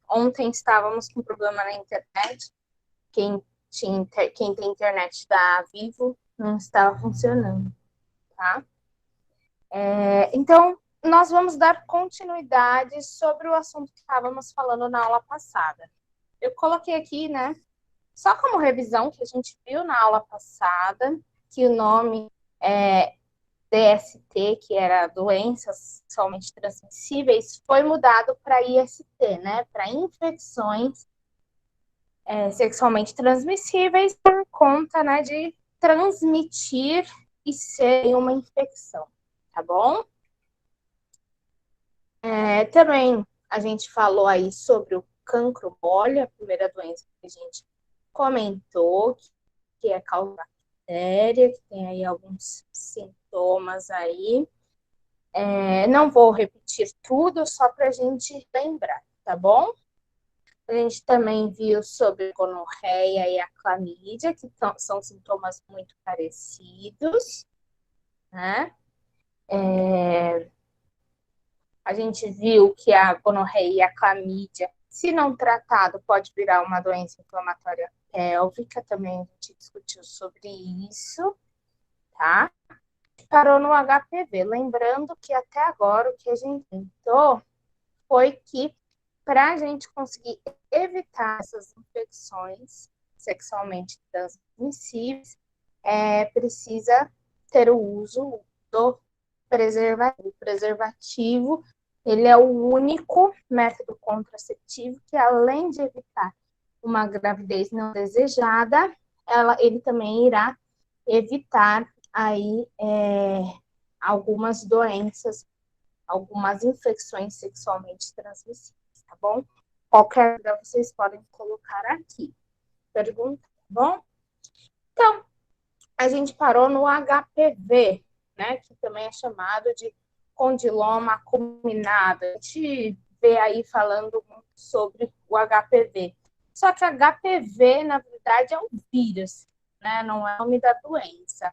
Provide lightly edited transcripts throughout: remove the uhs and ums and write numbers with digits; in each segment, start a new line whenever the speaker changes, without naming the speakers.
Ontem estávamos com problema na internet. Quem tem internet da Vivo não estava funcionando, tá? Então, nós vamos dar continuidade sobre o assunto que estávamos falando na aula passada. Eu coloquei aqui, né, só como revisão, que a gente viu na aula passada, que o nome é DST, que era doenças sexualmente transmissíveis, foi mudado para IST, né, para infecções sexualmente transmissíveis por conta, né, de transmitir e ser uma infecção, tá bom? Também a gente falou aí sobre o cancro mole, a primeira doença que a gente comentou, que é causa bactéria, que tem aí alguns sintomas aí. Não vou repetir tudo, só para a gente lembrar, tá bom? A gente também viu sobre a gonorreia e a clamídia, que são sintomas muito parecidos, né? A gente viu que a gonorreia e a clamídia, se não tratado, pode virar uma doença inflamatória pélvica, também a gente discutiu sobre isso, tá? Parou no HPV, lembrando que até agora o que a gente tentou foi que para a gente conseguir evitar essas infecções sexualmente transmissíveis, precisa ter o uso do preservativo. O preservativo, ele é o único método contraceptivo que, além de evitar uma gravidez não desejada, ele também irá evitar aí algumas doenças, algumas infecções sexualmente transmissíveis, tá bom? Qualquer dúvida vocês podem colocar aqui. Pergunta, tá bom? Então, a gente parou no HPV, né? Que também é chamado de condiloma acuminado. A gente vê aí falando muito sobre o HPV. Só que HPV, na verdade, é um vírus, né? Não é o nome da doença.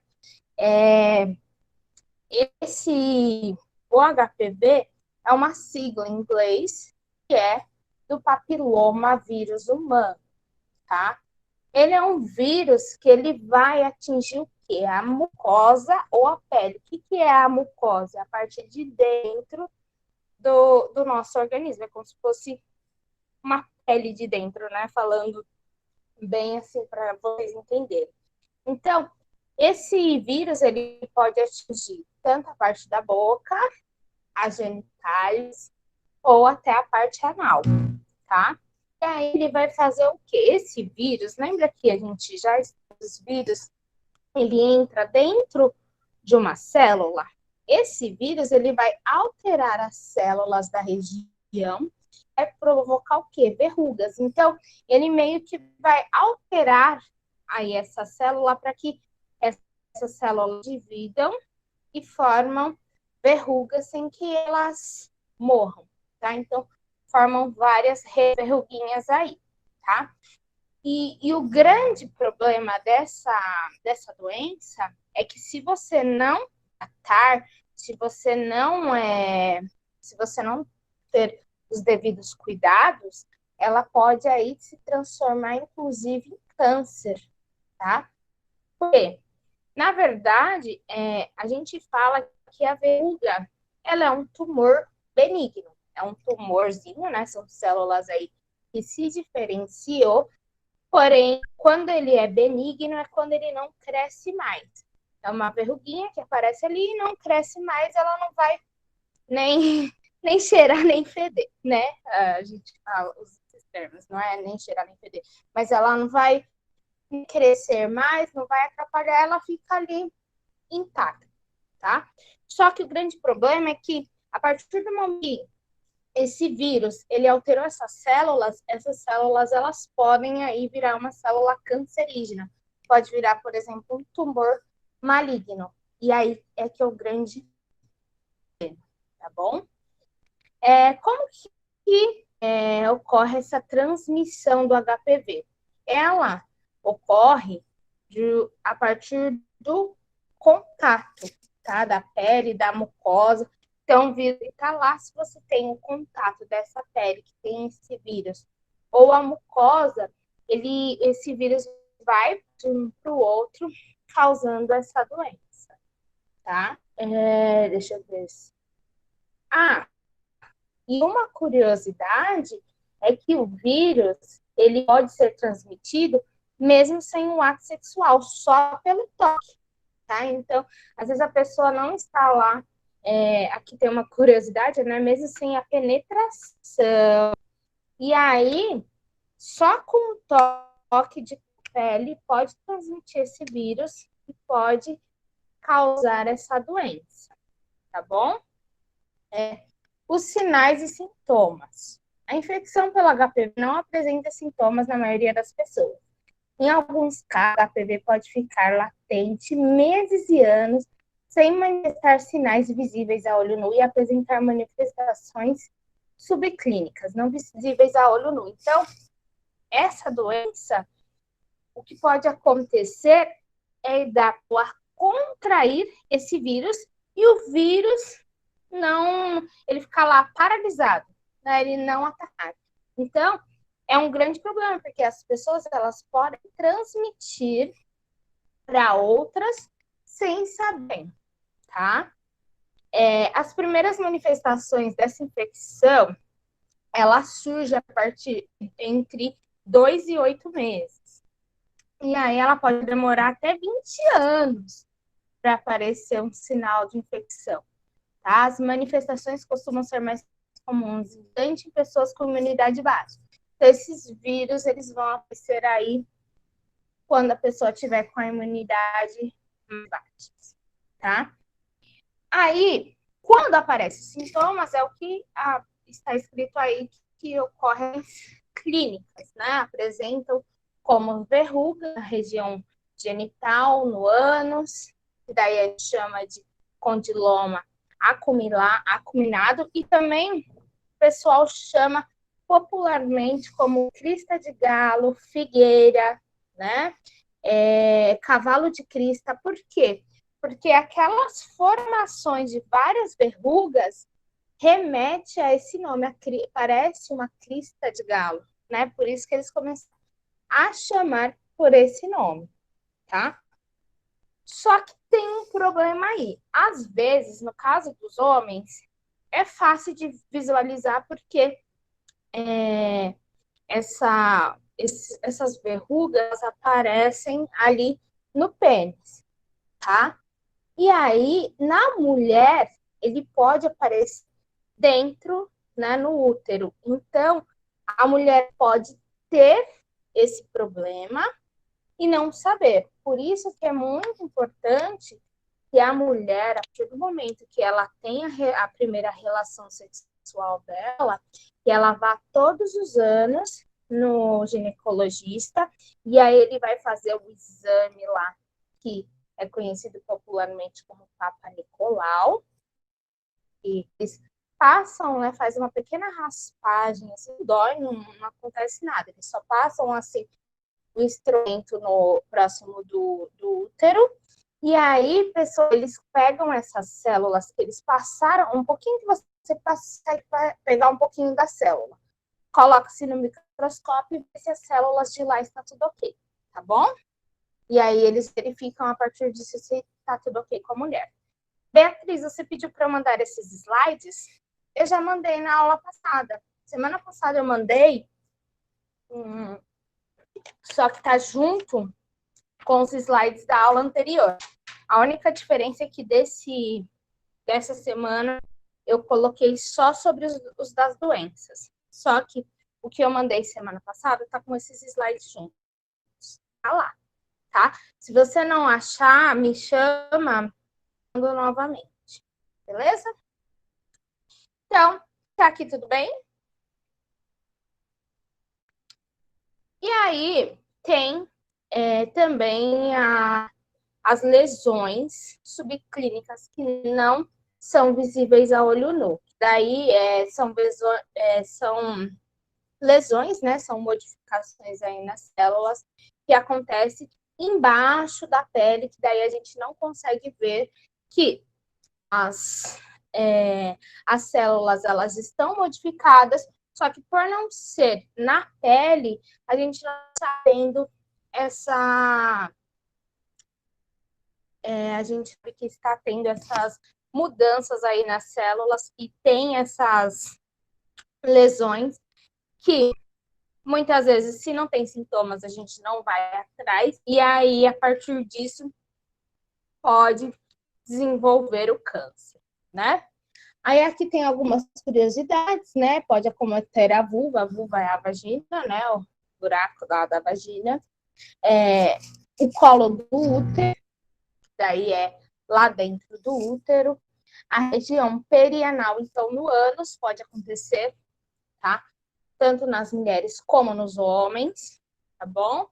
O HPV é uma sigla em inglês que é do papiloma vírus humano, tá? Ele é um vírus que ele vai atingir o quê? A mucosa ou a pele. O que é a mucosa? É a parte de dentro do nosso organismo. É como se fosse uma pele de dentro, né? Falando bem assim para vocês entenderem. Então, esse vírus ele pode atingir tanto a parte da boca, as genitais ou até a parte anal, tá? E aí ele vai fazer o quê? Esse vírus, lembra que a gente já estuda os vírus, ele entra dentro de uma célula. Esse vírus ele vai alterar as células da região, provocar o quê? Verrugas. Então, ele meio que vai alterar aí essa célula para que essas células dividam e formam verrugas sem que elas morram, tá? Então, formam várias verruguinhas aí, tá? E o grande problema dessa doença é que se você não tratar, se você não ter os devidos cuidados, ela pode aí se transformar, inclusive, em câncer, tá? Por quê? Na verdade, a gente fala que a verruga ela é um tumor benigno, é um tumorzinho, né? São células aí que se diferenciou, porém, quando ele é benigno é quando ele não cresce mais. É uma verruguinha que aparece ali e não cresce mais, ela não vai nem, nem cheirar nem feder, né? A gente fala os termos, não é nem cheirar nem feder, mas ela não vai crescer mais, não vai atrapalhar, ela fica ali intacta, tá? Só que o grande problema é que a partir do momento que esse vírus, ele alterou essas células, elas podem aí virar uma célula cancerígena. Pode virar, por exemplo, um tumor maligno. E aí é que é o grande problema, tá bom? Como que ocorre essa transmissão do HPV? Ela ocorre a partir do contato, tá? Da pele, da mucosa. Então, o vírus está lá. Se você tem o contato dessa pele que tem esse vírus, ou a mucosa, esse vírus vai de um para o outro, causando essa doença, tá? Deixa eu ver. Ah, e uma curiosidade é que o vírus, ele pode ser transmitido mesmo sem um ato sexual, só pelo toque, tá? Então, às vezes a pessoa não está lá, aqui tem uma curiosidade, né? Mesmo sem a penetração. E aí, só com o toque de pele pode transmitir esse vírus e pode causar essa doença, tá bom? Os sinais e sintomas. A infecção pelo HPV não apresenta sintomas na maioria das pessoas. Em alguns casos, o HPV pode ficar latente meses e anos sem manifestar sinais visíveis a olho nu e apresentar manifestações subclínicas, não visíveis a olho nu. Então, essa doença, o que pode acontecer é da pessoa contrair esse vírus e o vírus não, ele fica lá paralisado, né? Ele não atacar. Então, é um grande problema, porque as pessoas elas podem transmitir para outras sem saber, tá? As primeiras manifestações dessa infecção, ela surge a partir entre 2 e 8 meses. E aí ela pode demorar até 20 anos para aparecer um sinal de infecção. Tá? As manifestações costumam ser mais comuns em pessoas com imunidade baixa. Então, esses vírus eles vão aparecer aí quando a pessoa tiver com a imunidade baixa, tá? Aí, quando aparecem sintomas, é o que está escrito aí que ocorrem clínicas, né? Apresentam como verruga na região genital, no ânus, que daí a gente chama de condiloma acuminado, e também o pessoal chama popularmente como crista de galo, figueira, né? Cavalo de crista. Por quê? Porque aquelas formações de várias verrugas remete a esse nome, parece uma crista de galo, né? Por isso que eles começaram a chamar por esse nome, tá? Só que tem um problema aí. Às vezes, no caso dos homens, é fácil de visualizar porque essas verrugas aparecem ali no pênis, tá? E aí, na mulher, ele pode aparecer dentro, né, no útero. Então, a mulher pode ter esse problema e não saber. Por isso que é muito importante que a mulher, a partir do momento que ela tem a primeira relação sexual dela, que ela vá todos os anos no ginecologista, e aí ele vai fazer o exame lá, que é conhecido popularmente como Papa Nicolau, e eles passam, né, faz uma pequena raspagem, assim, dói, não acontece nada, eles só passam, assim, o instrumento no próximo do útero, e aí, pessoal, eles pegam essas células que eles passaram, um pouquinho que você consegue pegar um pouquinho da célula, coloca-se no microscópio e vê se as células de lá estão tudo ok, tá bom? E aí eles verificam a partir disso se está tudo ok com a mulher. Beatriz, você pediu para eu mandar esses slides? Eu já mandei na aula passada. Semana passada eu mandei, só que está junto com os slides da aula anterior. A única diferença é que dessa semana eu coloquei só sobre os das doenças. Só que o que eu mandei semana passada está com esses slides juntos. Tá lá, tá? Se você não achar, me chama, mando novamente. Beleza? Então, tá aqui tudo bem? E aí, tem também as lesões subclínicas que não são visíveis a olho nu. Daí, são lesões, né? São modificações aí nas células que acontecem embaixo da pele, que daí a gente não consegue ver que as células elas estão modificadas, só que por não ser na pele, a gente não está tendo essa... a gente sabe que está tendo essas mudanças aí nas células e tem essas lesões que muitas vezes, se não tem sintomas, a gente não vai atrás, e aí, a partir disso, pode desenvolver o câncer, né? Aí aqui tem algumas curiosidades, né? Pode acometer a vulva é a vagina, né? O buraco lá da vagina. O colo do útero, daí é lá dentro do útero. A região perianal, então, no ânus, pode acontecer, tá? Tanto nas mulheres como nos homens, tá bom?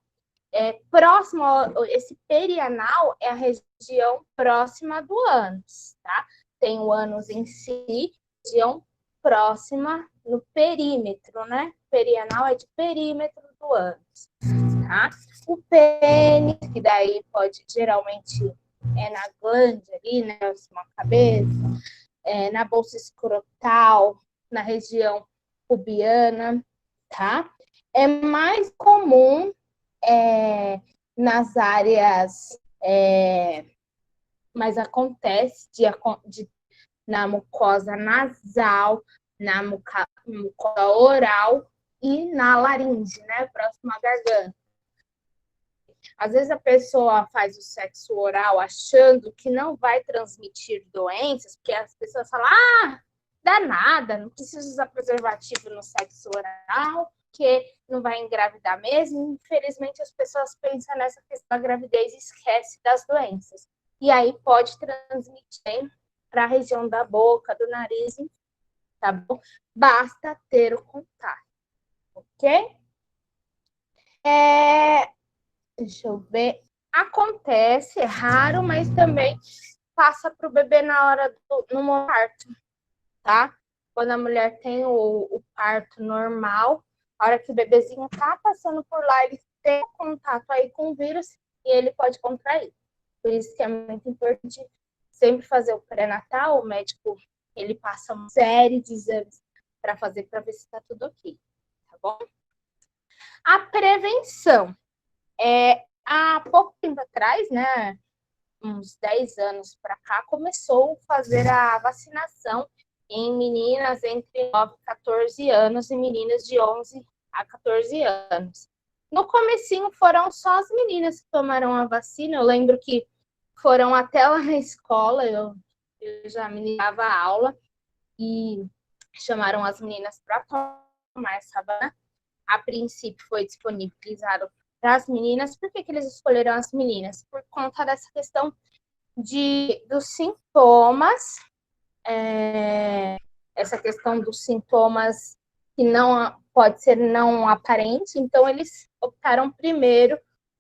Próximo, esse perianal é a região próxima do ânus, tá? Tem o ânus em si, região próxima no perímetro, né? Perianal é de perímetro do ânus, tá? O pênis, que daí pode, geralmente, na glande ali, né? Na cabeça, na bolsa escrotal, na região pubiana, tá? É mais comum nas áreas, mas acontece na mucosa nasal, na mucosa oral e na laringe, né, próximo à garganta. Às vezes a pessoa faz o sexo oral achando que não vai transmitir doenças, porque as pessoas falam, dá nada, não precisa usar preservativo no sexo oral, porque não vai engravidar mesmo. Infelizmente, as pessoas pensam nessa questão da gravidez e esquecem das doenças. E aí pode transmitir para a região da boca, do nariz, tá bom? Basta ter o contato, ok? Deixa eu ver. Acontece, é raro, mas também passa para o bebê na hora no parto, tá? Quando a mulher tem o parto normal, a hora que o bebezinho tá passando por lá, ele tem contato aí com o vírus e ele pode contrair. Por isso que é muito importante sempre fazer o pré-natal, o médico, ele passa uma série de exames para fazer, para ver se está tudo ok, tá bom? A prevenção. Há pouco tempo atrás, né, uns 10 anos para cá, começou a fazer a vacinação em meninas entre 9 e 14 anos e meninas de 11 a 14 anos. No comecinho foram só as meninas que tomaram a vacina. Eu lembro que foram até lá na escola, eu já ministrava a aula e chamaram as meninas para tomar essa vacina. A princípio foi disponibilizado para as meninas. Por que eles escolheram as meninas? Por conta dessa questão dos sintomas, essa questão dos sintomas que não pode ser não aparente, então eles optaram primeiro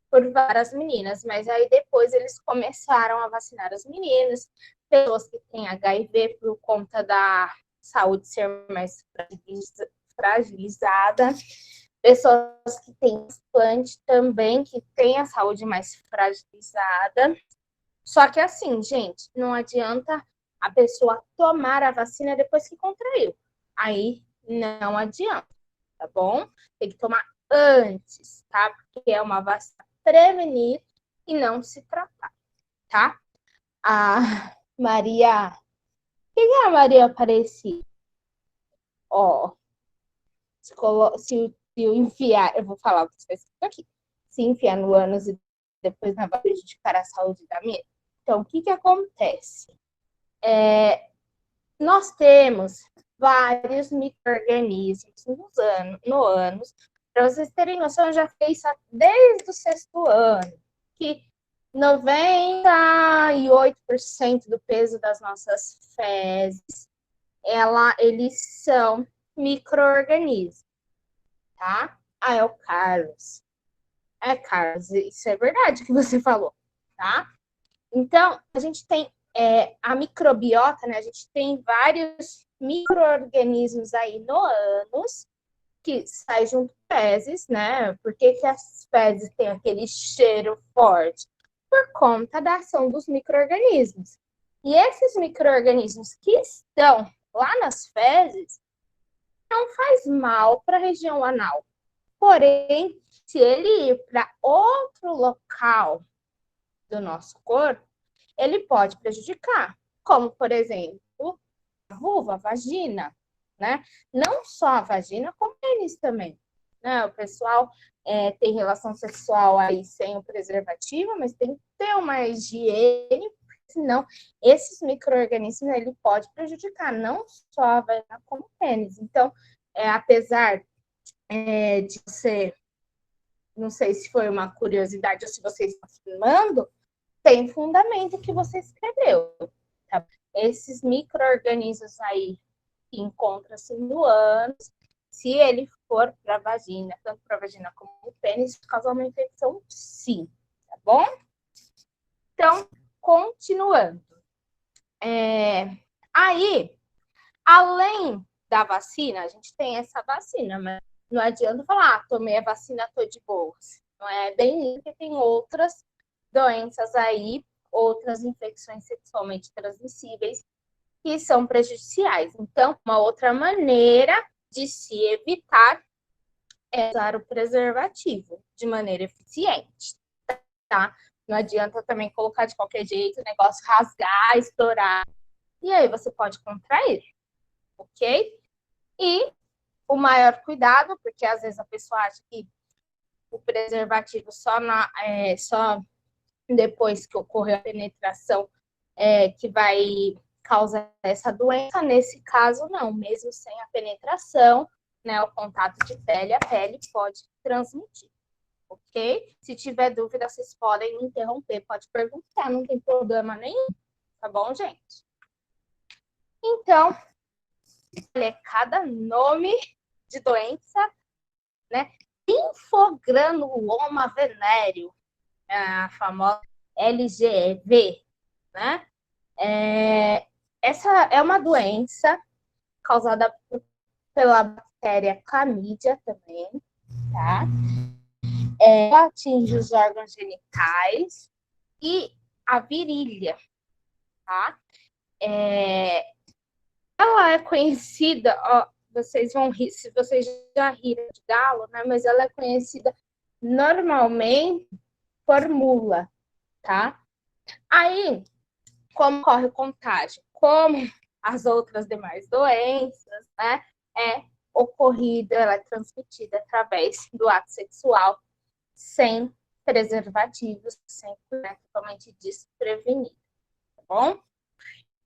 por várias meninas, mas aí depois eles começaram a vacinar as meninas, pessoas que têm HIV por conta da saúde ser mais fragilizada, pessoas que têm transplante também, que têm a saúde mais fragilizada. Só que assim, gente, não adianta a pessoa tomar a vacina depois que contraiu. Aí não adianta, tá bom? Tem que tomar antes, tá? Porque é uma vacina prevenir e não se tratar, tá? A Maria... Quem é a Maria Aparecida? Ó, se eu enfiar... Eu vou falar o que está escrito aqui. Se enfiar no ânus e depois na vai prejudicar a saúde da minha... Então, o que acontece? Nós temos vários micro-organismos no ânus. Para vocês terem noção, eu já fiz isso desde o 6º ano, que 98% do peso das nossas fezes, eles são micro-organismos, tá? É o Carlos. Carlos, isso é verdade que você falou, tá? Então, a gente tem a microbiota, né? A gente tem vários micro-organismos aí no ânus que saem junto com fezes, né? Por que as fezes têm aquele cheiro forte? Por conta da ação dos micro-organismos. E esses micro-organismos que estão lá nas fezes não faz mal para a região anal. Porém, se ele ir para outro local do nosso corpo, ele pode prejudicar, como, por exemplo, a vulva, a vagina, né? Não só a vagina, como o pênis também. Né? O pessoal tem relação sexual aí sem o preservativo, mas tem que ter uma higiene, senão esses micro-organismos ele pode prejudicar não só a vagina, como o pênis. Então, apesar de você, não sei se foi uma curiosidade ou se você está afirmando, tem fundamento que você escreveu. Tá? Esses micro-organismos aí que encontram-se no ânus, se ele for para a vagina, tanto para a vagina como o pênis, causar uma infecção, sim. Tá bom? Então, continuando. Aí, além da vacina, a gente tem essa vacina, mas não adianta falar, tomei a vacina, tô de boas. Não é bem isso, porque tem outras doenças aí, outras infecções sexualmente transmissíveis que são prejudiciais. Então, uma outra maneira de se evitar é usar o preservativo de maneira eficiente, tá? Não adianta também colocar de qualquer jeito, o negócio rasgar, estourar, e aí você pode contrair, ok? E o maior cuidado, porque às vezes a pessoa acha que o preservativo só depois que ocorreu a penetração que vai causar essa doença. Nesse caso, não, mesmo sem a penetração, né, o contato de pele, a pele pode transmitir, ok? Se tiver dúvida, vocês podem me interromper, pode perguntar, não tem problema nenhum, tá bom, gente? Então, olha, cada nome de doença, né? Linfogranuloma venéreo, a famosa LGV, né? Essa é uma doença causada pela bactéria Chlamydia também, tá? Ela atinge os órgãos genitais e a virilha, tá? Ela é conhecida, ó, vocês vão rir, se vocês já riram de galo, né? Mas ela é conhecida normalmente por mula, tá? Aí, como ocorre o contágio? Como as outras demais doenças, né? Ela é transmitida através do ato sexual, sem preservativos, sem totalmente desprevenido, tá bom?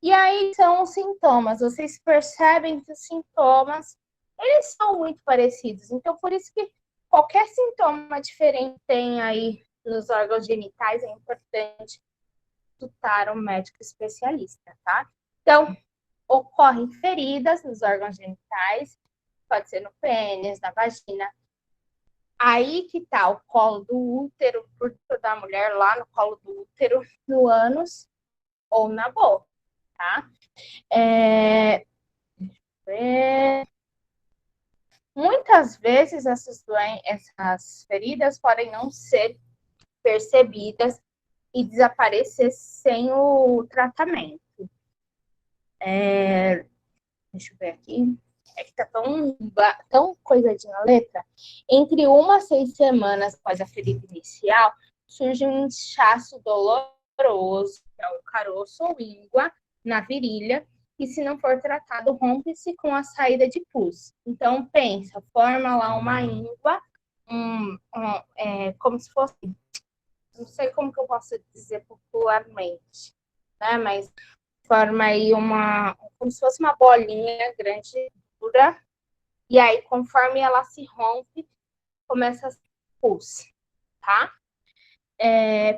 E aí são os sintomas. Vocês percebem que os sintomas, eles são muito parecidos. Então, por isso que qualquer sintoma diferente tem aí nos órgãos genitais, é importante consultar um médico especialista, tá? Então, ocorrem feridas nos órgãos genitais, pode ser no pênis, na vagina. Aí que tá o colo do útero, por da mulher lá no colo do útero, no ânus ou na boca, tá? Muitas vezes essas feridas podem não ser percebidas e desaparecer sem o tratamento. Deixa eu ver aqui. É que tá tão coisadinha a letra. Entre 1 a 6 semanas após a ferida inicial, surge um inchaço doloroso, que é o caroço ou íngua, na virilha, e se não for tratado, rompe-se com a saída de pus. Então, pensa, forma lá uma íngua, como se fosse, não sei como que eu posso dizer popularmente, né? Mas forma aí como se fosse uma bolinha grande, dura, e aí conforme ela se rompe, começa a pus, tá?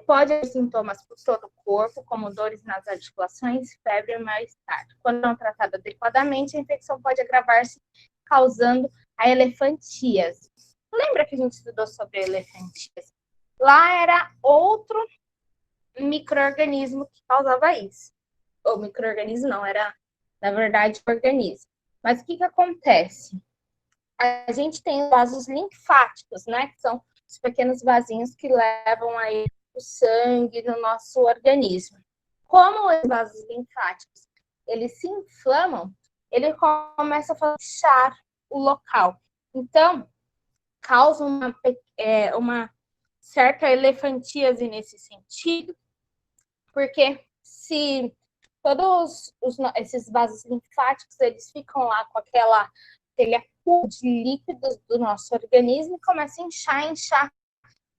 Pode haver sintomas por todo o corpo, como dores nas articulações, febre e mal-estar. Quando não tratada adequadamente, a infecção pode agravar-se, causando a elefantíase. Lembra que a gente estudou sobre a elefantíase? Lá era outro micro-organismo que causava isso. O micro-organismo não, era, na verdade, organismo. Mas o que acontece? A gente tem vasos linfáticos, né? Que são os pequenos vasinhos que levam aí o sangue no nosso organismo. Como os vasos linfáticos, eles se inflamam, ele começa a fechar o local. Então, causa uma certa elefantíase nesse sentido, porque se todos esses vasos linfáticos, eles ficam lá com aquele acúmulo de líquidos do nosso organismo e começa a inchar,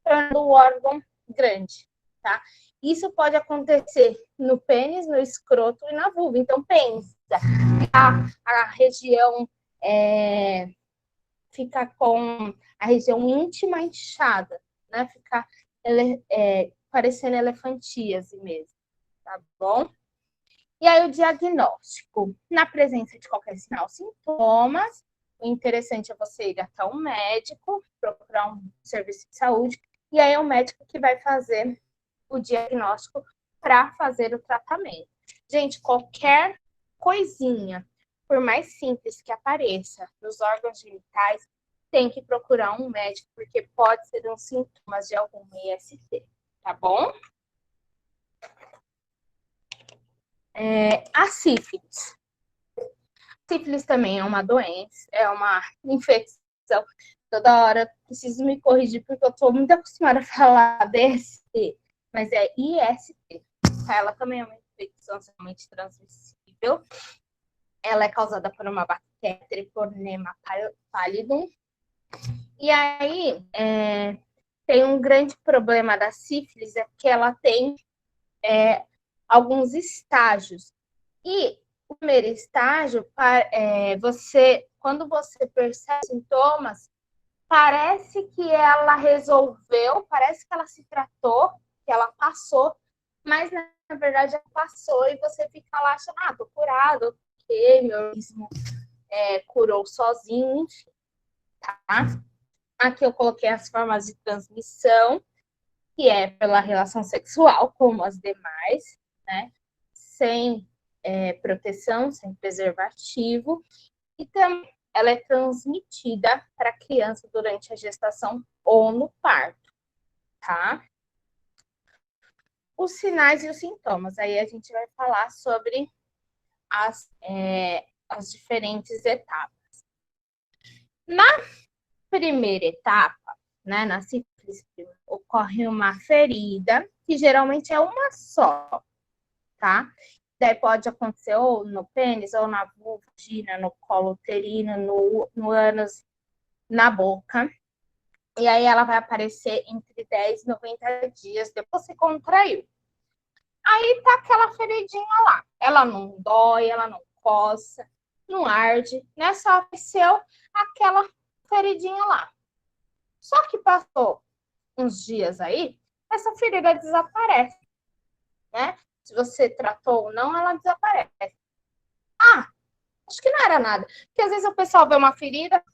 tornando o órgão grande, tá? Isso pode acontecer no pênis, no escroto e na vulva. Então, pensa, a região fica com a região íntima inchada, né? Fica parecendo elefantíase mesmo, tá bom? E aí o diagnóstico, na presença de qualquer sinal, sintomas, o interessante é você ir até um médico, procurar um serviço de saúde, e aí é o médico que vai fazer o diagnóstico para fazer o tratamento. Gente, qualquer coisinha, por mais simples que apareça nos órgãos genitais, tem que procurar um médico, porque pode ser um sintomas de algum IST, tá bom? A sífilis. Sífilis também é uma doença, é uma infecção. Toda hora preciso me corrigir, porque eu estou muito acostumada a falar DST, mas é IST. Ela também é uma infecção sexualmente transmissível. Ela é causada por uma bactéria, Treponema pallidum. E aí, tem um grande problema da sífilis, é que ela tem alguns estágios. E o primeiro estágio, quando você percebe sintomas, parece que ela resolveu, parece que ela se tratou, que ela passou, mas na verdade ela passou e você fica lá achando, tô curado, ok, meu organismo curou sozinho, enfim, tá? Aqui eu coloquei as formas de transmissão, que é pela relação sexual, como as demais, né? Sem proteção, sem preservativo, e também ela é transmitida para a criança durante a gestação ou no parto, tá? Os sinais e os sintomas. Aí a gente vai falar sobre as diferentes etapas. Na primeira etapa, né, na sífilis, ocorre uma ferida, que geralmente é uma só, tá? Daí pode acontecer ou no pênis, ou na vagina, no colo uterino, no ânus, na boca. E aí ela vai aparecer entre 10 e 90 dias depois que você contraiu. Aí tá aquela feridinha lá. Ela não dói, ela não coça, não arde, né? Só apareceu aquela feridinha lá. Só que passou uns dias aí, essa ferida desaparece, né? Se você tratou ou não, ela desaparece. Ah, acho que não era nada. Porque às vezes o pessoal vê uma ferida,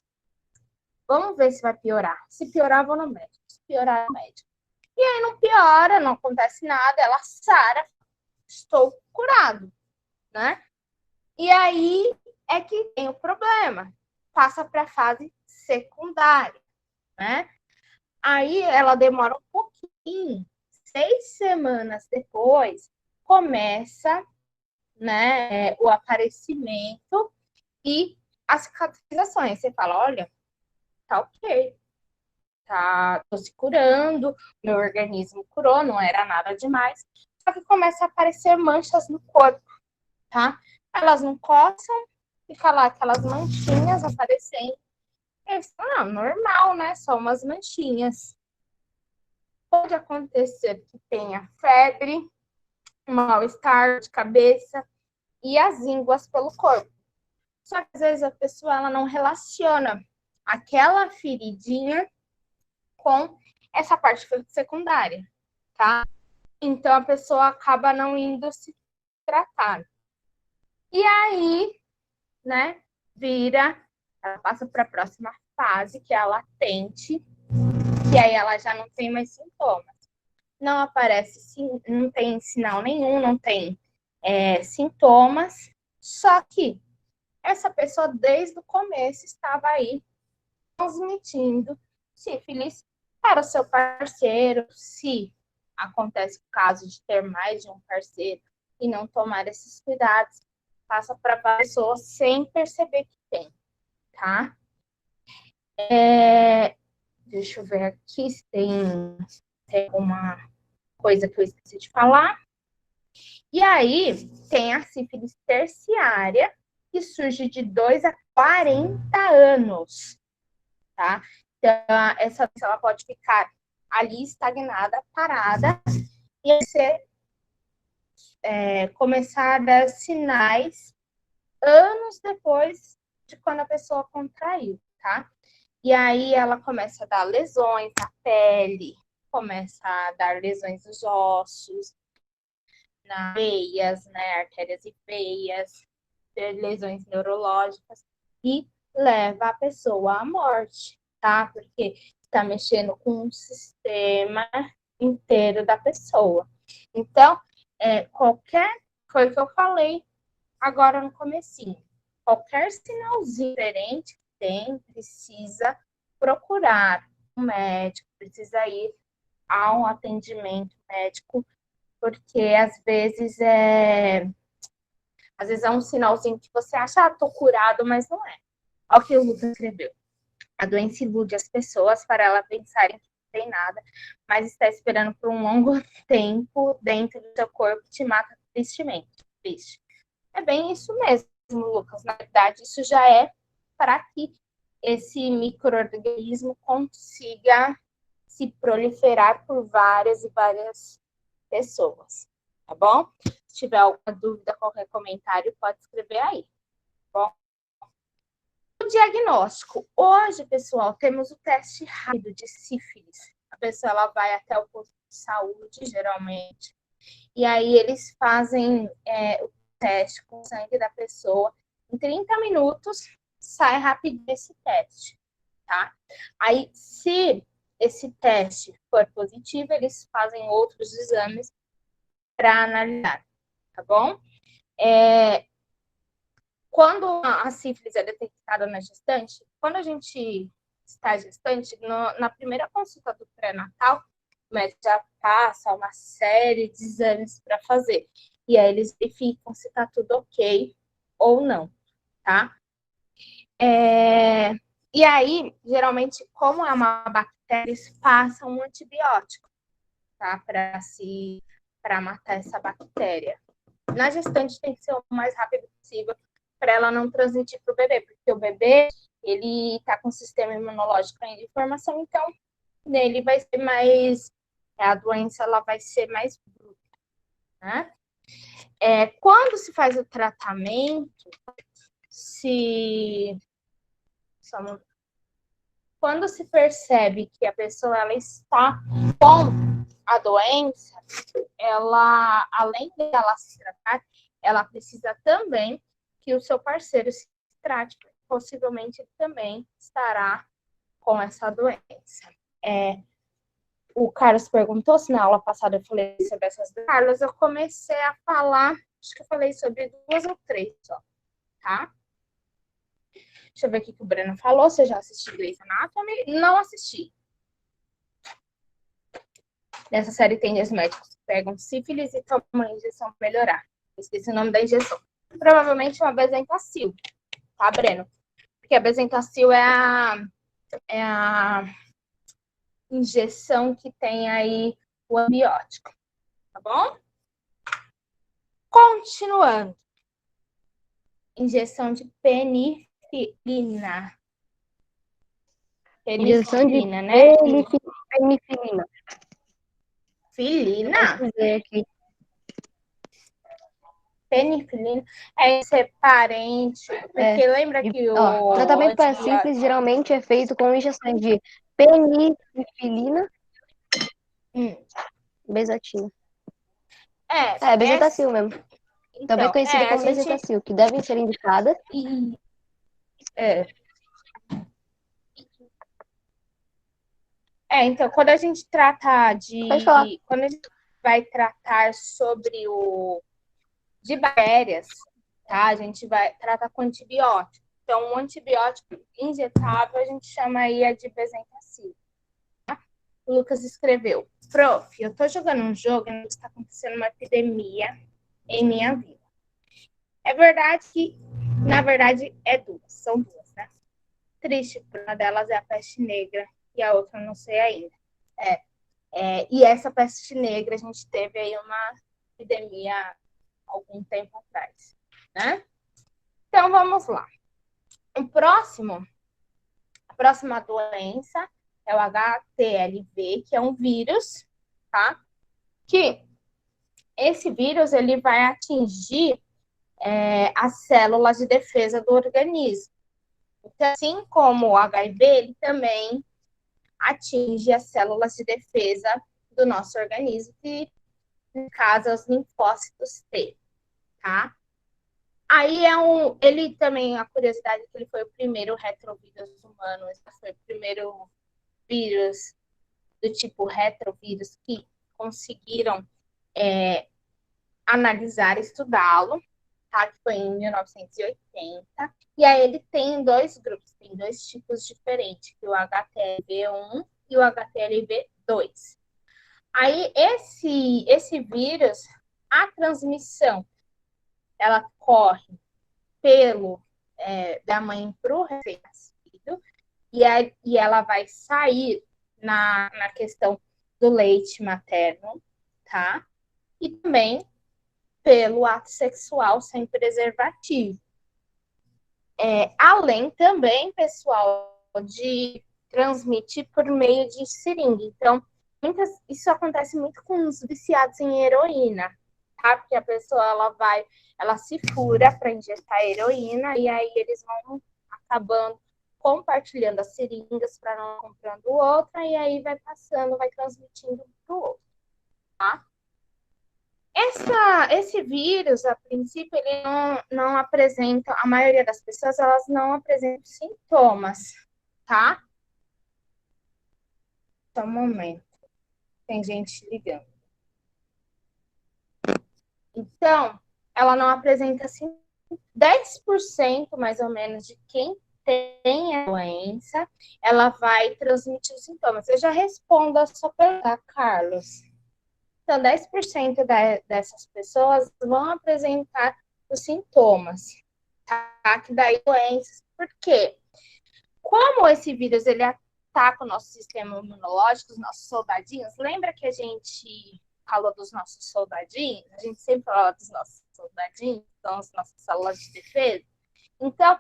vamos ver se vai piorar. Se piorar, vou no médico. Se piorar, no médico. E aí não piora, não acontece nada, ela sara, estou curado, né? E aí é que tem o problema. Passa para a fase secundária, né? Aí ela demora um pouquinho, 6 semanas depois, começa, né, o aparecimento e as cicatrizações. Você fala, olha, tá ok, tô se curando, meu organismo curou, não era nada demais. Só que começa a aparecer manchas no corpo, tá? Elas não coçam, fica lá aquelas manchinhas aparecendo. Eles falam, normal, né? Só umas manchinhas. Pode acontecer que tenha febre, mal-estar de cabeça e as ínguas pelo corpo. Só que às vezes a pessoa ela não relaciona aquela feridinha com essa parte secundária, tá? Então a pessoa acaba não indo se tratar. E aí, né, ela passa para a próxima fase, que é a latente, que aí ela já não tem mais sintomas. Não aparece, não tem sinal nenhum, não tem sintomas, só que essa pessoa desde o começo estava aí transmitindo sífilis para o seu parceiro, se acontece o caso de ter mais de um parceiro, e não tomar esses cuidados, passa para a pessoa sem perceber que tem, tá? Deixa eu ver aqui se tem alguma coisa que eu esqueci de falar. E aí, tem a sífilis terciária, que surge de 2 a 40 anos, tá? Então, essa ela pode ficar ali estagnada, parada, e você começar a dar sinais anos depois de quando a pessoa contraiu, tá? E aí ela começa a dar lesões na pele, começa a dar lesões nos ossos, nas veias, né, artérias e veias, lesões neurológicas, e leva a pessoa à morte, tá? Porque está mexendo com o sistema inteiro da pessoa. Então, foi o que eu falei agora no comecinho. Qualquer sinalzinho diferente que tem, precisa procurar um médico, precisa ir a um atendimento médico, porque às vezes é um sinalzinho que você acha, tô curado, mas não é. Olha o que o Lucas escreveu. A doença ilude as pessoas para elas pensarem que não tem nada, mas está esperando por um longo tempo dentro do seu corpo e te mata tristemente. Triste. É bem isso mesmo, Lucas. Na verdade, isso já é para que esse micro-organismo consiga se proliferar por várias e várias pessoas, tá bom? Se tiver alguma dúvida, qualquer comentário, pode escrever aí, tá bom? O diagnóstico. Hoje, pessoal, temos o teste rápido de sífilis. A pessoa ela vai até o posto de saúde, geralmente, e aí eles fazem o teste com o sangue da pessoa. Em 30 minutos, sai rápido esse teste, tá? Aí, se esse teste for positivo, eles fazem outros exames para analisar, tá bom? Quando a sífilis é detectada na gestante, quando a gente está gestante, na primeira consulta do pré-natal, o médico já passa uma série de exames para fazer. E aí eles verificam se está tudo ok ou não, tá? E aí, geralmente, como é uma bactéria, eles passam um antibiótico, tá? Para matar essa bactéria. Na gestante tem que ser o mais rápido possível para ela não transmitir para o bebê, porque o bebê, ele está com o sistema imunológico ainda em formação, então nele vai ser mais, a doença ela vai ser mais bruta, né? Quando se faz o tratamento, quando se percebe que a pessoa ela está com a doença, ela, além dela se tratar, ela precisa também que o seu parceiro se trate, possivelmente também estará com essa doença. O Carlos perguntou se na aula passada eu falei sobre essas doenças. Carlos, eu comecei a falar, acho que eu falei sobre 2 ou 3 só, tá? Deixa eu ver o que o Breno falou. Você já assistiu Grey's Anatomy? Não assisti. Nessa série tem os médicos que pegam sífilis e tomam uma injeção para melhorar. Esqueci o nome da injeção. Provavelmente uma Bezentacil, tá, Breno? Porque a Bezentacil é a injeção que tem aí o antibiótico, tá bom? Continuando. Injeção de penifilina.
Injeção de
né?
penifilina.
Filina?
Aqui.
Penifilina é ser parente, porque lembra que o
tratamento para sífilis geralmente é feito com injeções de penifilina, bezatina. Bezetacil mesmo. Então, também conhecido como bezetacil, que devem ser indicadas.
Então, quando a gente trata
Quando
a gente vai tratar sobre de bactérias, tá? A gente vai tratar com antibiótico. Então, um antibiótico injetável a gente chama aí de Bezentacil. Tá? O Lucas escreveu: Prof, eu tô jogando um jogo e está acontecendo uma epidemia em minha vida. É verdade que, na verdade, são duas, né? Triste, uma delas é a peste negra e a outra não sei ainda. E essa peste negra, a gente teve aí uma epidemia algum tempo atrás, né? Então, vamos lá. A próxima doença é o HTLV, que é um vírus, tá? Que esse vírus, ele vai atingir as células de defesa do organismo. Então, assim como o HIV, ele também atinge as células de defesa do nosso organismo, que, no caso, é os linfócitos T, tá? Aí ele também, a curiosidade é que ele foi o primeiro retrovírus humano, esse foi o primeiro vírus do tipo retrovírus que conseguiram analisar, estudá-lo, tá? Que foi em 1980. E aí ele tem dois grupos, tem dois tipos diferentes, que o HTLV1 e o HTLV2. Aí esse vírus, a transmissão, ela corre da mãe para o recém-nascido, e ela vai sair na questão do leite materno, tá? E também pelo ato sexual sem preservativo. Além também, pessoal, de transmitir por meio de seringa. Então, isso acontece muito com os viciados em heroína, tá? Porque a pessoa ela se fura para injetar heroína e aí eles vão acabando compartilhando as seringas para não comprando outra e aí vai passando, vai transmitindo para o outro, tá? Esse vírus, a princípio, ele não apresenta, a maioria das pessoas, elas não apresentam sintomas, tá? Só um momento, tem gente ligando. Então, ela não apresenta sintomas. 10% mais ou menos de quem tem a doença, ela vai transmitir os sintomas. Eu já respondo a sua pergunta, Carlos. Então, 10% dessas pessoas vão apresentar os sintomas, tá? Que daí doenças. Por quê? Como esse vírus ele ataca o nosso sistema imunológico, os nossos soldadinhos, lembra que a gente falou dos nossos soldadinhos? A gente sempre fala dos nossos soldadinhos, são as nossas células de defesa. Então,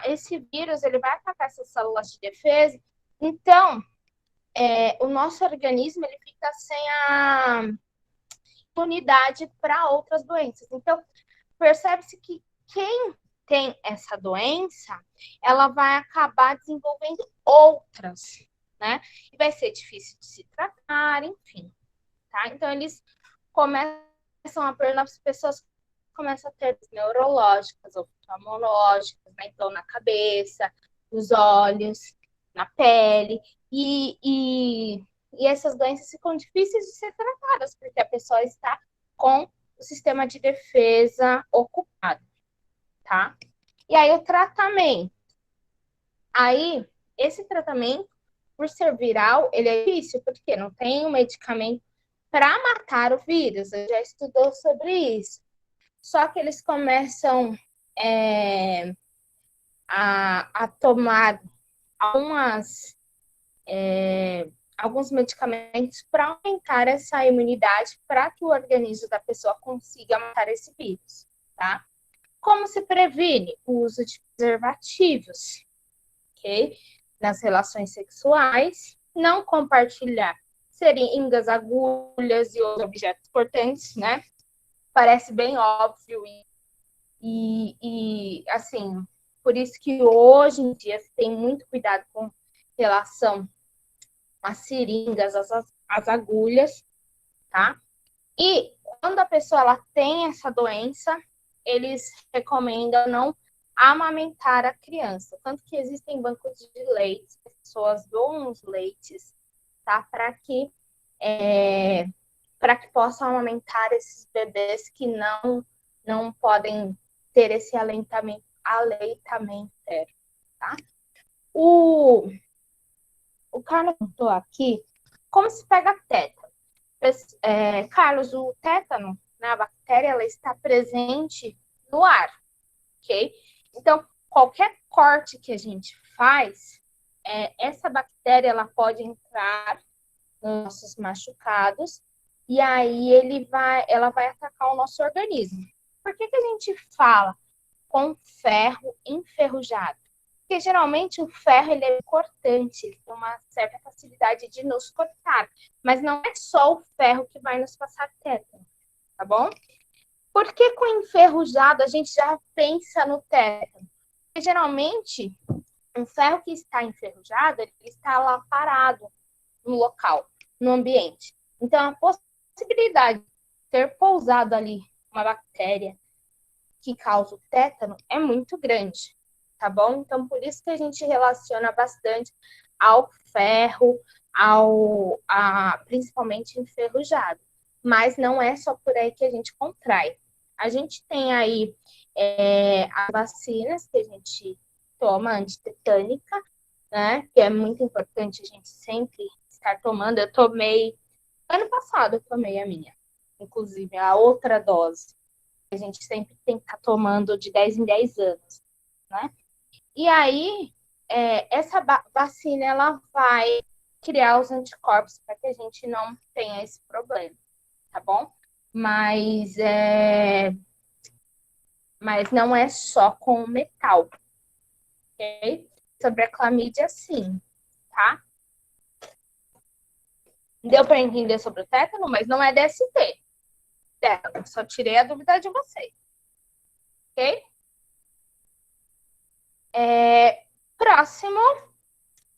esse vírus ele vai atacar essas células de defesa. Então, o nosso organismo ele fica sem a imunidade para outras doenças. Então, percebe-se que quem tem essa doença, ela vai acabar desenvolvendo outras, né? E vai ser difícil de se tratar, enfim, tá? Então, eles começam as pessoas começam a ter neurológicas, oftalmológicas, né? Então, na cabeça, nos olhos, na pele, e essas doenças ficam difíceis de ser tratadas, porque a pessoa está com o sistema de defesa ocupado, tá? E aí o tratamento. Aí, esse tratamento, por ser viral, ele é difícil, porque não tem um medicamento para matar o vírus. Eu já estudou sobre isso. Só que eles começam a tomar alguns medicamentos para aumentar essa imunidade para que o organismo da pessoa consiga matar esse vírus, tá? Como se previne? O uso de preservativos, ok? Nas relações sexuais, não compartilhar seringas, agulhas e outros objetos cortantes, né? Parece bem óbvio assim, por isso que hoje em dia se tem muito cuidado com relação às seringas, às agulhas, tá? E quando a pessoa ela tem essa doença, eles recomendam não amamentar a criança. Tanto que existem bancos de leite, as pessoas doam os leites, tá? Para que possam amamentar esses bebês que não podem ter esse aleitamento tá? O Carlos contou aqui como se pega tétano. Carlos, o tétano né? A bactéria, ela está presente no ar, ok? Então, qualquer corte que a gente faz, essa bactéria, ela pode entrar nos nossos machucados e aí ela vai atacar o nosso organismo. Por que a gente fala com ferro enferrujado? Porque geralmente o ferro ele é cortante, ele tem uma certa facilidade de nos cortar, mas não é só o ferro que vai nos passar tétano, tá bom? Por que com enferrujado a gente já pensa no tétano? Porque geralmente um ferro que está enferrujado, ele está lá parado no local, no ambiente. Então a possibilidade de ter pousado ali uma bactéria que causa o tétano é muito grande, tá bom? Então, por isso que a gente relaciona bastante ao ferro, principalmente enferrujado. Mas não é só por aí que a gente contrai. A gente tem aí as vacinas que a gente toma, antitetânica, né? Que é muito importante a gente sempre estar tomando. Eu tomei, ano passado eu tomei a minha, inclusive, a outra dose. A gente sempre tem que estar tomando de 10 em 10 anos, né? E aí, essa vacina, ela vai criar os anticorpos para que a gente não tenha esse problema, tá bom? Mas não é só com o metal, ok? Sobre a clamídia, sim, tá? Deu para entender sobre o tétano, mas não é DST. Tétano, só tirei a dúvida de vocês, ok? Próximo,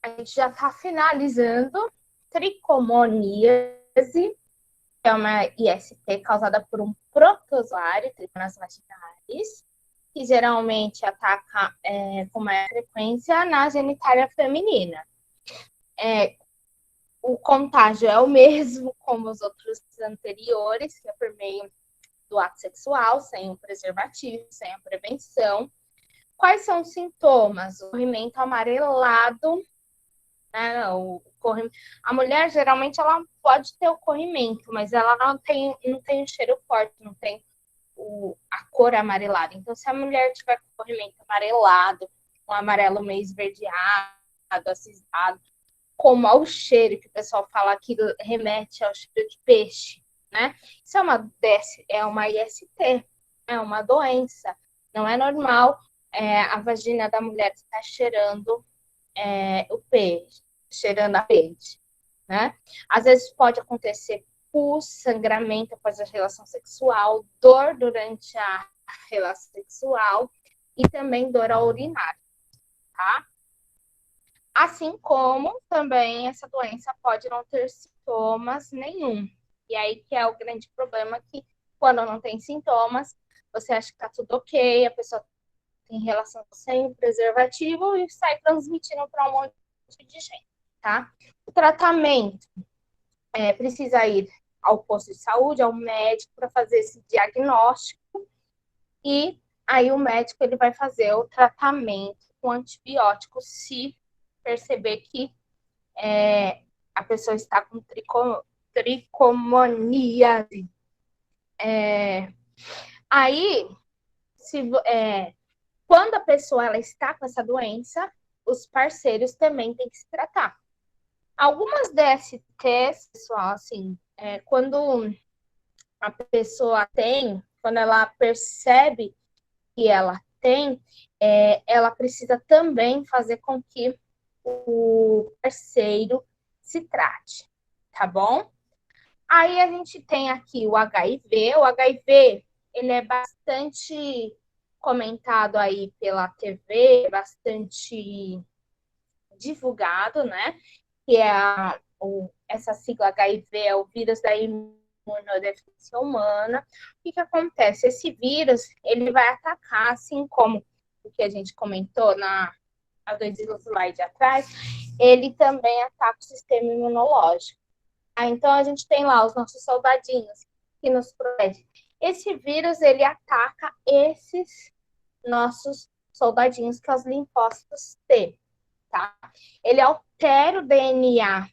a gente já está finalizando. Tricomoníase, que é uma IST causada por um protozoário, triconas vaginalis, que geralmente ataca com maior frequência na genitália feminina. O contágio é o mesmo como os outros anteriores, que é por meio do ato sexual, sem o preservativo, sem a prevenção. Quais são os sintomas? O corrimento amarelado, né? A mulher, geralmente, ela pode ter o corrimento, mas ela não tem um cheiro forte, não tem a cor amarelada. Então, se a mulher tiver com corrimento amarelado, um amarelo meio esverdeado, acinzado, como ao cheiro, que o pessoal fala que remete ao cheiro de peixe, né? Isso é uma IST, é uma doença. Não é normal a vagina da mulher estar cheirando o peixe, cheirando a peixe, né? Às vezes pode acontecer pus, sangramento após a relação sexual, dor durante a relação sexual e também dor ao urinar, tá? Assim como também essa doença pode não ter sintomas nenhum. E aí que é o grande problema, que quando não tem sintomas, você acha que tá tudo ok, a pessoa tem relação sem preservativo e sai transmitindo para um monte de gente, tá? O tratamento precisa ir ao posto de saúde, ao médico, para fazer esse diagnóstico, e aí o médico ele vai fazer o tratamento com antibiótico se perceber que a pessoa está com tricomoníase. Aí, quando a pessoa ela está com essa doença, os parceiros também têm que se tratar. Algumas DSTs, pessoal, assim, quando a pessoa tem, quando ela percebe que ela tem, ela precisa também fazer com que o parceiro se trate, tá bom? Aí a gente tem aqui o HIV. O HIV, ele é bastante comentado aí pela TV, bastante divulgado, né? Que é essa sigla HIV, é o vírus da imunodeficiência humana. O que acontece? Esse vírus, ele vai atacar, assim como o que a gente comentou há 2 slides atrás, ele também ataca o sistema imunológico. Então, a gente tem lá os nossos soldadinhos que nos protegem. Esse vírus, ele ataca esses nossos soldadinhos, que é os linfócitos T, tá? Ele altera o DNA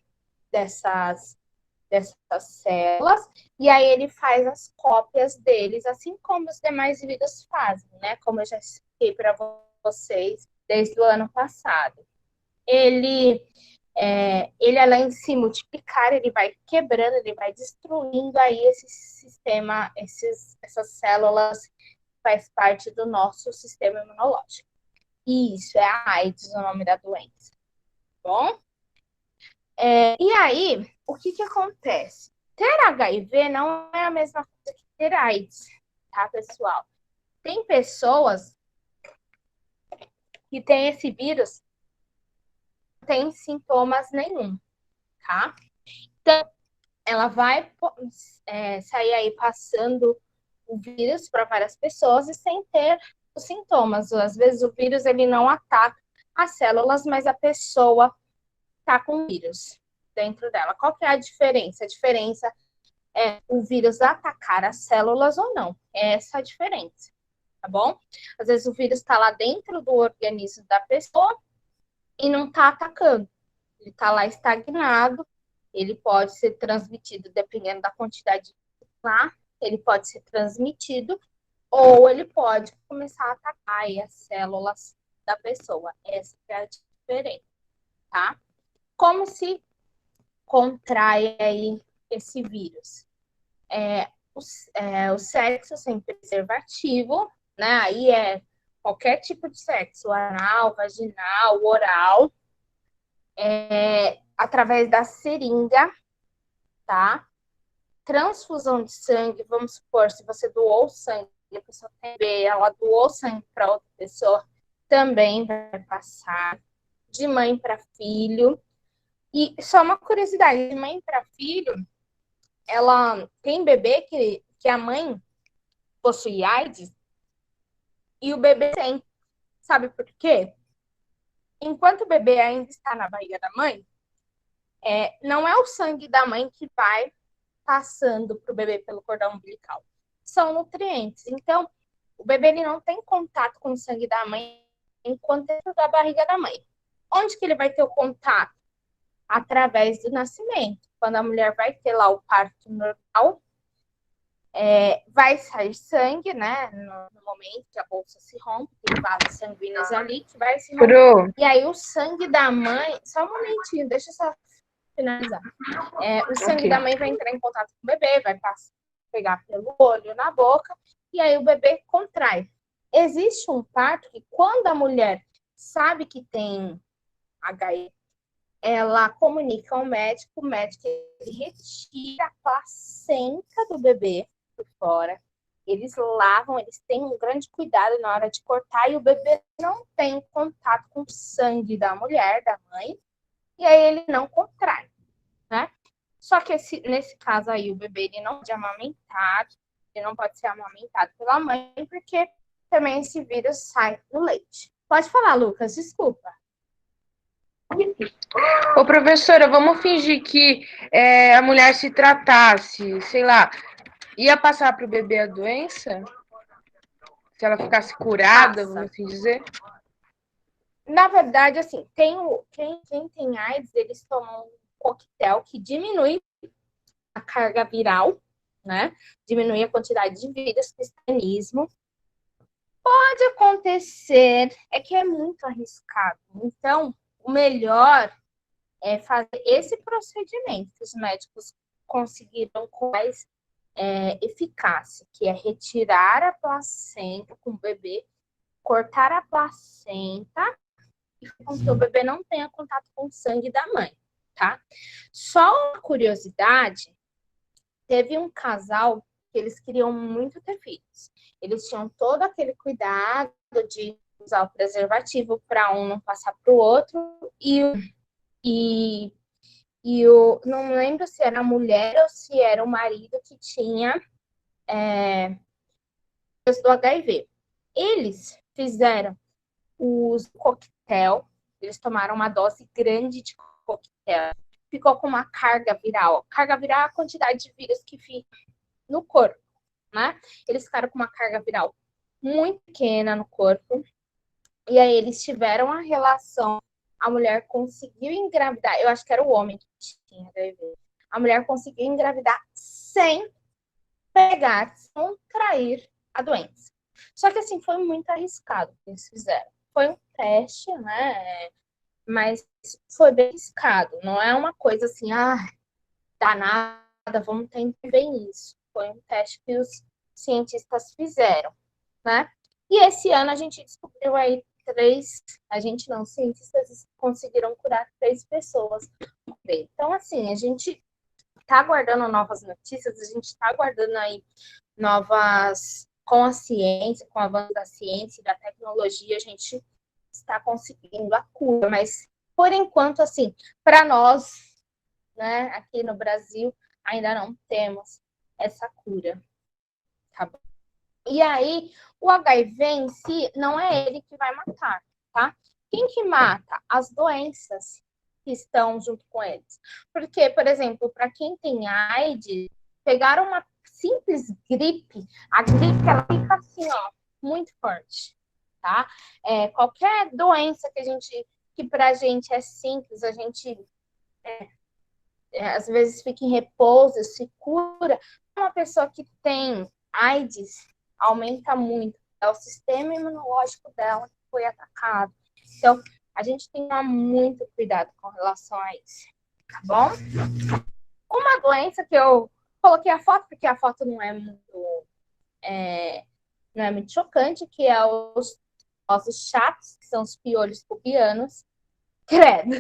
dessas células, e aí ele faz as cópias deles, assim como os demais vírus fazem, né? Como eu já expliquei para vocês desde o ano passado. Ele além de se multiplicar, ele vai quebrando, ele vai destruindo aí esse sistema, essas células que faz parte do nosso sistema imunológico. Isso, é a AIDS, o nome da doença. Bom? E aí, o que acontece? Ter HIV não é a mesma coisa que ter AIDS, tá, pessoal? Tem pessoas que têm esse vírus, não tem sintomas nenhum, tá? Então, ela vai sair aí passando o vírus para várias pessoas e sem ter os sintomas. Às vezes o vírus ele não ataca as células, mas a pessoa está com o vírus dentro dela. Qual que é a diferença? A diferença é o vírus atacar as células ou não. É essa a diferença, tá bom? Às vezes o vírus está lá dentro do organismo da pessoa e não está atacando. Ele está lá estagnado. Ele pode ser transmitido, dependendo da quantidade de lá, ele pode ser transmitido ou ele pode começar a atacar aí as células da pessoa. Essa é a diferença, tá? Como se contrai aí esse vírus? O sexo sem preservativo, né? Aí é qualquer tipo de sexo, anal, vaginal, oral, através da seringa, tá? Transfusão de sangue, vamos supor, se você doou sangue, a pessoa tem B, ela doou sangue para outra pessoa, também vai passar. De mãe para filho. E só uma curiosidade, de mãe para filho, ela tem bebê que a mãe possui AIDS e o bebê tem. Sabe por quê? Enquanto o bebê ainda está na barriga da mãe, não é o sangue da mãe que vai passando para o bebê pelo cordão umbilical. São nutrientes. Então, o bebê ele não tem contato com o sangue da mãe enquanto dentro da barriga da mãe. Onde que ele vai ter o contato? Através do nascimento. Quando a mulher vai ter lá o parto normal, vai sair sangue, né? No momento que a bolsa se rompe, tem vasos sanguíneos ali que vai se romper. E aí o sangue da mãe, só um momentinho, deixa eu só finalizar. O sangue da mãe vai entrar em contato com o bebê, vai pegar pelo olho, na boca, e aí o bebê contrai. Existe um parto que quando a mulher sabe que tem HIV, ela comunica ao médico, o médico ele retira a placenta do bebê por fora. Eles lavam, eles têm um grande cuidado na hora de cortar e o bebê não tem contato com o sangue da mulher, da mãe, e aí ele não contrai, né? Só que nesse caso aí o bebê ele não pode amamentar, ele não pode ser amamentado pela mãe, porque também esse vírus sai do leite. Pode falar, Lucas, desculpa.
Ô, professora, vamos fingir que a mulher se tratasse, sei lá, ia passar para o bebê a doença? Se ela ficasse curada, vamos assim dizer?
Na verdade, assim, quem tem AIDS, eles tomam um coquetel que diminui a carga viral, né? Diminui a quantidade de vírus, cristianismo. Pode acontecer, é que é muito arriscado. Então, o melhor é fazer esse procedimento que os médicos conseguiram com mais eficácia, que é retirar a placenta com o bebê, cortar a placenta e com que o bebê não tenha contato com o sangue da mãe, tá? Só uma curiosidade, teve um casal que eles queriam muito ter filhos. Eles tinham todo aquele cuidado de usar o preservativo para um não passar para o outro e não lembro se era a mulher ou se era o marido que tinha do HIV. Eles fizeram o coquetel, eles tomaram uma dose grande de coquetel, ficou com uma carga viral. Carga viral é a quantidade de vírus que fica no corpo, né? Eles ficaram com uma carga viral muito pequena no corpo, e aí eles tiveram a relação, a mulher conseguiu engravidar, eu acho que era o homem que tinha HIV. a mulher conseguiu engravidar sem pegar, sem contrair a doença. Só que assim, foi muito arriscado o que eles fizeram. Foi um teste, né? Mas foi bem arriscado. Não é uma coisa assim, danada, vamos tentar bem isso. Foi um teste que os cientistas fizeram, né? E esse ano a gente descobriu aí os cientistas conseguiram curar 3 pessoas. Então, assim, a gente está aguardando novas notícias, a gente está aguardando aí novas, com a ciência, com o avanço da ciência e da tecnologia, a gente está conseguindo a cura, mas por enquanto, assim, para nós, né, aqui no Brasil, ainda não temos essa cura, tá bom? E aí, o HIV em si, não é ele que vai matar, tá? Quem que mata? As doenças que estão junto com eles. Porque, por exemplo, para quem tem AIDS, pegar uma simples gripe, a gripe, ela fica assim, ó, muito forte, tá? Qualquer doença que pra gente é simples, a gente às vezes fica em repouso, se cura. Uma pessoa que tem AIDS aumenta muito. É o sistema imunológico dela que foi atacado. Então, a gente tem que tomar muito cuidado com relação a isso, tá bom? Uma doença que eu coloquei a foto, porque a foto não é muito chocante, que é os ossos chatos, que são os piolhos pubianos. Credo.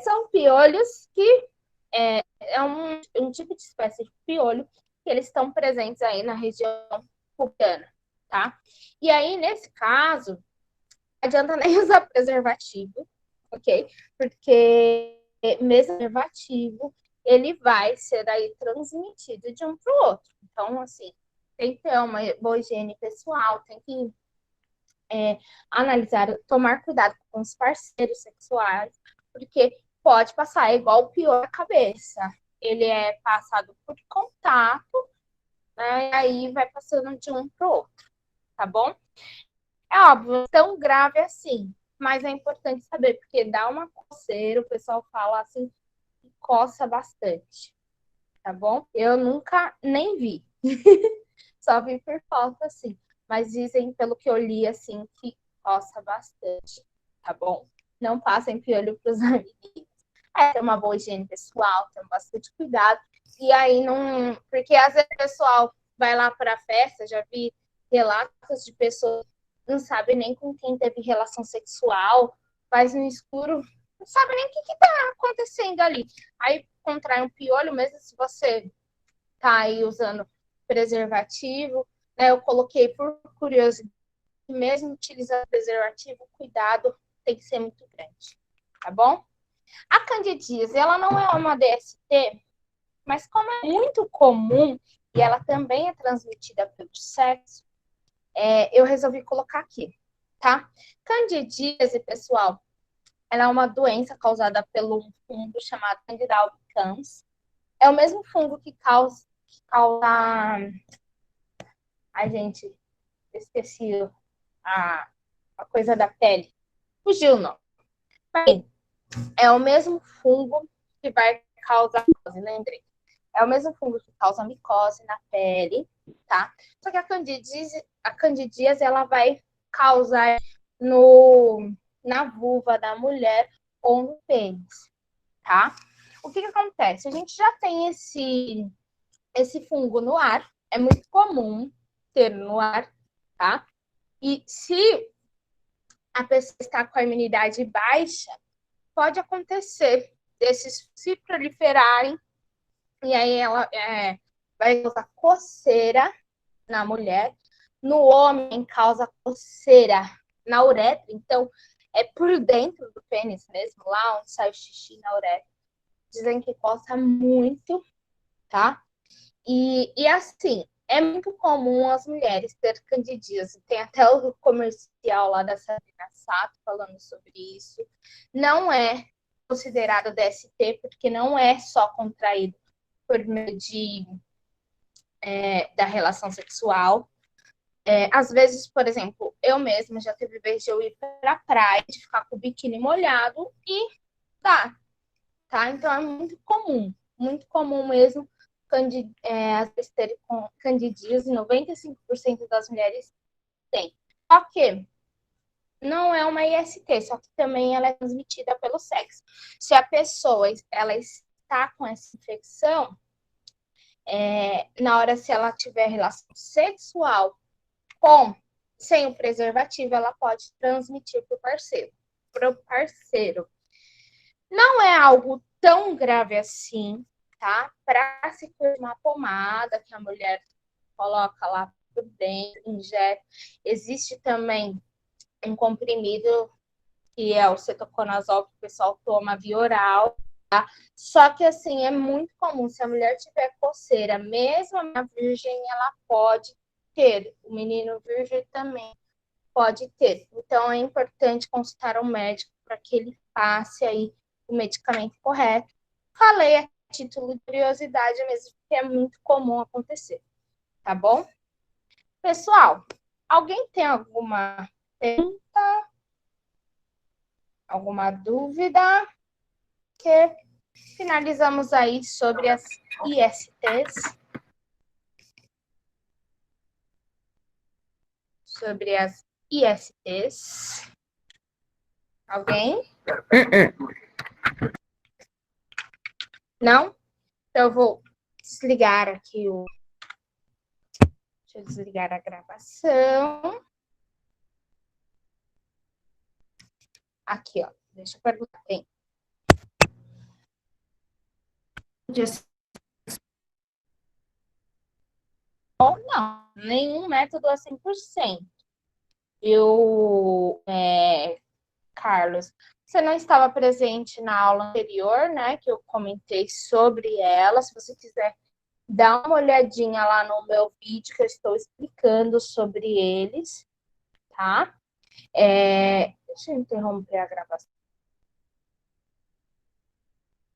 São piolhos que é um tipo de espécie de piolho que eles estão presentes aí na região pubiana, tá? E aí, nesse caso, não adianta nem usar preservativo, ok? Porque mesmo preservativo, ele vai ser aí transmitido de um para o outro. Então, assim, tem que ter uma boa higiene pessoal, tem que analisar, tomar cuidado com os parceiros sexuais, porque pode passar igual o pior da cabeça. Ele é passado por contato, né? E aí vai passando de um para o outro, tá bom? É óbvio, tão grave assim, mas é importante saber, porque dá uma coceira, o pessoal fala assim, que coça bastante, tá bom? Eu nunca nem vi, só vi por foto assim, mas dizem, pelo que eu li, assim, que coça bastante, tá bom? Não passem piolho para os amigos. Ter uma boa higiene pessoal, ter bastante cuidado. E aí não. Porque às vezes o pessoal vai lá para a festa, já vi relatos de pessoas que não sabem nem com quem teve relação sexual, faz no escuro, não sabe nem o que está acontecendo ali. Aí contrai um piolho, mesmo se você tá aí usando preservativo, né? Eu coloquei por curiosidade, mesmo utilizando preservativo, cuidado tem que ser muito grande, tá bom? A candidíase, ela não é uma DST, mas como é muito comum e ela também é transmitida pelo sexo, eu resolvi colocar aqui, tá? Candidíase, pessoal, ela é uma doença causada pelo fungo chamado Candida albicans. É o mesmo fungo que causa... Ai, gente, esqueci a coisa da pele. Fugiu, não. É o mesmo fungo que vai causar micose, lembrei. É o mesmo fungo que causa micose na pele, tá? Só que a candidíase ela vai causar na vulva da mulher ou no pênis, tá? O que acontece? A gente já tem esse fungo no ar, é muito comum ter no ar, tá? E se a pessoa está com a imunidade baixa, pode acontecer desses se proliferarem e aí ela vai causar coceira na mulher. No homem, causa coceira na uretra. Então, é por dentro do pênis mesmo, lá onde sai o xixi na uretra. Dizem que coça muito, tá? E assim, é muito comum as mulheres ter candidíase. Tem até o comercial lá da Sabrina Sato falando sobre isso. Não é considerado DST, porque não é só contraído por meio da relação sexual. Às vezes, por exemplo, eu mesma já teve vez de eu ir para a praia, de ficar com o biquíni molhado e tá? Então é muito comum, muito comum mesmo às vezes terem candidíase, 95% das mulheres têm. Só que não é uma IST, só que também ela é transmitida pelo sexo. Se a pessoa ela está com essa infecção, na hora se ela tiver relação sexual sem o preservativo, ela pode transmitir para o parceiro. Não é algo tão grave assim, tá? Para se curar uma pomada que a mulher coloca lá por dentro, injeta. Existe também um comprimido que é o cetoconazol, que o pessoal toma via oral, tá? Só que, assim, é muito comum, se a mulher tiver coceira, mesmo a virgem, ela pode ter. O menino virgem também pode ter. Então, é importante consultar um médico para que ele passe aí o medicamento correto. Falei a título de curiosidade mesmo, porque é muito comum acontecer, tá bom? Pessoal, alguém tem alguma pergunta? Alguma dúvida? Que finalizamos aí sobre as ISTs. Sobre as ISTs. Alguém? Não? Então eu vou desligar aqui o... Deixa eu desligar a gravação. Aqui, ó. Deixa eu perguntar. Tem. Ou não, nenhum método é 100%. Carlos, você não estava presente na aula anterior, né? Que eu comentei sobre ela. Se você quiser dar uma olhadinha lá no meu vídeo, que eu estou explicando sobre eles, tá? Deixa eu interromper a gravação.